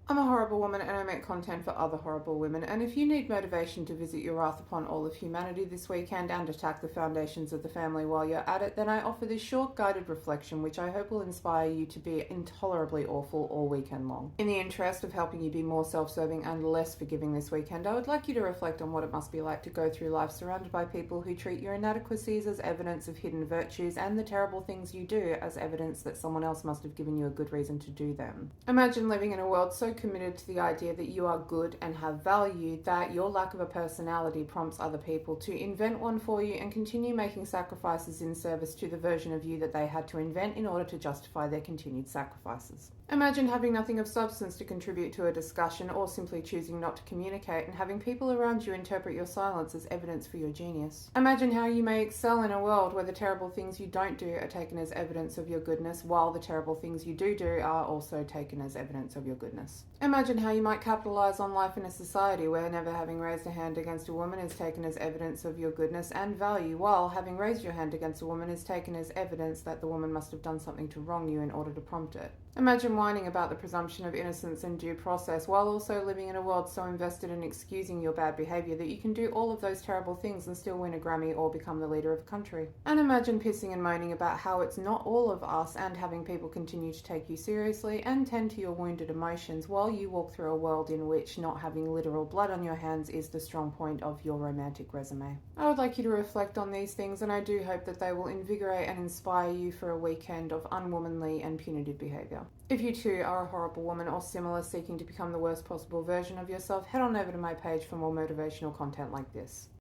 I'm a horrible woman and I make content for other horrible women, and if you need motivation to visit your wrath upon all of humanity this weekend and attack the foundations of the family while you're at it, then I offer this short guided reflection which I hope will inspire you to be intolerably awful all weekend long. In the interest of helping you be more self-serving and less forgiving this weekend, I would like you to reflect on what it must be like to go through life surrounded by people who treat your inadequacies as evidence of hidden virtues and the terrible things you do as evidence that someone else must have given you a good reason to do them. Imagine living in a world so committed to the idea that you are good and have value that your lack of a personality prompts other people to invent one for you and continue making sacrifices in service to the version of you that they had to invent in order to justify their continued sacrifices. Imagine having nothing of substance to contribute to a discussion or simply choosing not to communicate and having people around you interpret your silence as evidence for your genius. Imagine how you may excel in a world where the terrible things you don't do are taken as evidence of your goodness, while the terrible things you do are also taken as evidence of your goodness. Imagine how you might capitalize on life in a society where never having raised a hand against a woman is taken as evidence of your goodness and value, while having raised your hand against a woman is taken as evidence that the woman must have done something to wrong you in order to prompt it. Imagine whining about the presumption of innocence and due process while also living in a world so invested in excusing your bad behaviour that you can do all of those terrible things and still win a Grammy or become the leader of a country. And imagine pissing and moaning about how it's not all of us and having people continue to take you seriously and tend to your wounded emotions while you walk through a world in which not having literal blood on your hands is the strong point of your romantic resume. I would like you to reflect on these things, and I do hope that they will invigorate and inspire you for a weekend of unwomanly and punitive behaviour. If you too are a horrible woman or similar seeking to become the worst possible version of yourself, head on over to my page for more motivational content like this.